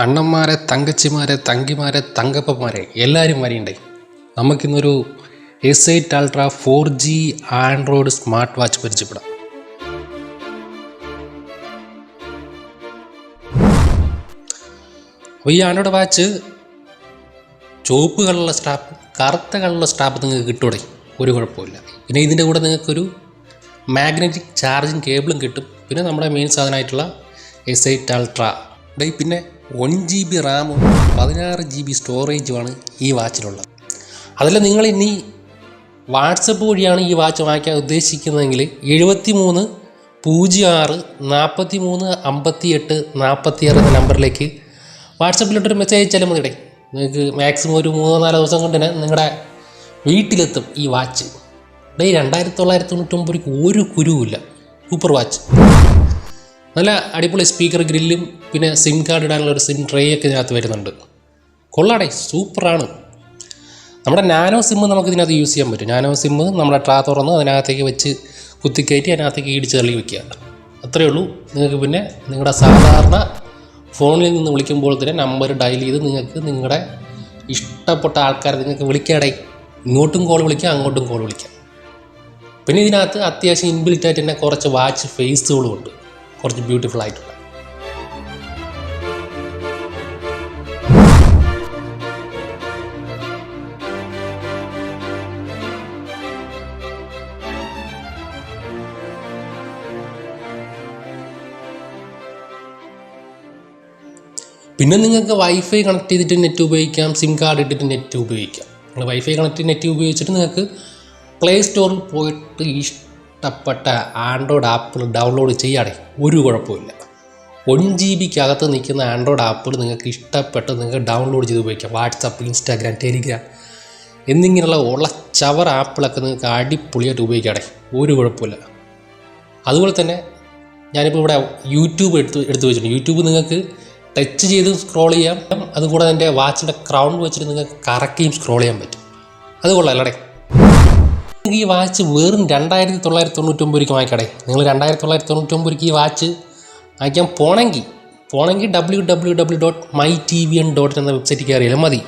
അണ്ണന്മാരെ, തങ്കച്ചിമാരെ, തങ്കിമാരെ, തങ്കപ്പന്മാരെ എല്ലാവരും വരെയുണ്ടേ. നമുക്കിന്നൊരു S8 Ultra 4G Android smart watch പരിചയപ്പെടാം. അപ്പോൾ ഈ ആൻഡ്രോയിഡ് വാച്ച് ചുവപ്പ് കളറുള്ള സ്ട്രാപ്പ്, കറുത്ത കളറുള്ള സ്ട്രാപ്പ് നിങ്ങൾക്ക് കിട്ടൂടെ, ഒരു കുഴപ്പമില്ല. പിന്നെ ഇതിൻ്റെ കൂടെ നിങ്ങൾക്കൊരു മാഗ്നറ്റിക് ചാർജിങ് കേബിളും കിട്ടും. പിന്നെ നമ്മുടെ മെയിൻ സാധനമായിട്ടുള്ള S8 Ultra, പിന്നെ 1GB റാമും 16GB സ്റ്റോറേജുമാണ് ഈ വാച്ചിലുള്ളത്. അതിൽ നിങ്ങൾ ഇനി വാട്സപ്പ് വഴിയാണ് ഈ വാച്ച് വാങ്ങിക്കാൻ ഉദ്ദേശിക്കുന്നതെങ്കിൽ 73 06 43 58 46 എന്ന നമ്പറിലേക്ക് വാട്സപ്പിലോട്ടൊരു മെസ്സേജ് അയച്ചാലും മതി. നിങ്ങൾക്ക് മാക്സിമം ഒരു 3-4 ദിവസം കൊണ്ട് തന്നെ നിങ്ങളുടെ വീട്ടിലെത്തും ഈ വാച്ച്. 2999 ഒരു കുരുവില്ല. സൂപ്പർ വാച്ച്, നല്ല അടിപൊളി സ്പീക്കർ ഗ്രില്ലും പിന്നെ സിം കാർഡ് ഇടാനുള്ള ഒരു സിം ട്രേ ഒക്കെ ഇതിനകത്ത് വരുന്നുണ്ട്. കൊള്ളാടേ, സൂപ്പറാണ്. നമ്മുടെ നാനോ സിമ്മ് നമുക്ക് ഇതിനകത്ത് യൂസ് ചെയ്യാൻ പറ്റും. നാനോ സിമ്മ് നമ്മുടെ ട്രാ തുറന്ന് അതിനകത്തേക്ക് വെച്ച് കുത്തിക്കയറ്റി അതിനകത്തേക്ക് ഇടിച്ച് തള്ളി വയ്ക്കുക, അത്രയേ ഉള്ളൂ. നിങ്ങൾക്ക് പിന്നെ നിങ്ങളുടെ സാധാരണ ഫോണിൽ നിന്ന് വിളിക്കുമ്പോൾ തന്നെ നമ്പർ ഡയൽ ചെയ്ത് നിങ്ങൾക്ക് നിങ്ങളുടെ ഇഷ്ടപ്പെട്ട ആൾക്കാരെ നിങ്ങൾക്ക് വിളിക്കാടേ. ഇങ്ങോട്ടും കോൾ വിളിക്കാം, അങ്ങോട്ടും കോൾ വിളിക്കാം. പിന്നെ ഇതിനകത്ത് അത്യാവശ്യം ഇൻബിൽറ്റായിട്ട് തന്നെ കുറച്ച് വാച്ച് ഫേസുകളും ഉണ്ട്, കുറച്ച് ബ്യൂട്ടിഫുൾ ആയിട്ടുള്ള. പിന്നെ നിങ്ങൾക്ക് വൈഫൈ കണക്ട് ചെയ്തിട്ട് നെറ്റ് ഉപയോഗിക്കാം, സിം കാർഡ് ഇട്ടിട്ട് നെറ്റ് ഉപയോഗിക്കാം. നിങ്ങൾ വൈഫൈ കണക്ട് ചെയ്ത് നെറ്റ് ഉപയോഗിച്ചിട്ട് നിങ്ങൾക്ക് പ്ലേ സ്റ്റോറിൽ പോയിട്ട് ഇഷ്ടപ്പെട്ട ആൻഡ്രോയിഡ് ആപ്പുകൾ ഡൗൺലോഡ് ചെയ്യാതെ ഒരു കുഴപ്പമില്ല. 1GB നിൽക്കുന്ന ആൻഡ്രോയിഡ് ആപ്പുകൾ നിങ്ങൾക്ക് ഇഷ്ടപ്പെട്ട് നിങ്ങൾക്ക് ഡൗൺലോഡ് ചെയ്ത് ഉപയോഗിക്കാം. വാട്സപ്പ്, ഇൻസ്റ്റാഗ്രാം, ടെലിഗ്രാം എന്നിങ്ങനെയുള്ള ചവർ ആപ്പുകളൊക്കെ നിങ്ങൾക്ക് അടിപൊളിയായിട്ട് ഉപയോഗിക്കാതെ ഒരു കുഴപ്പമില്ല. അതുപോലെ തന്നെ ഞാനിപ്പോൾ ഇവിടെ യൂട്യൂബ് എടുത്ത് വെച്ചിട്ടുണ്ട്. യൂട്യൂബ് നിങ്ങൾക്ക് ടച്ച് ചെയ്ത് സ്ക്രോൾ ചെയ്യാം. അതുകൂടാതെ എൻ്റെ വാച്ചിൻ്റെ ക്രൗൺ വെച്ചിട്ട് നിങ്ങൾക്ക് കറക്കിയും സ്ക്രോൾ ചെയ്യാൻ പറ്റും. അത് കൊള്ളാമല്ലേ. ഈ വാച്ച് വെറും 2999 വാങ്ങിക്കടേ. നിങ്ങൾ 2999 ഈ വാച്ച് വാങ്ങിക്കാൻ പോണെങ്കിൽ www.mytvn.in എന്ന വെബ്സൈറ്റിൽ കയറിയാലും മതി.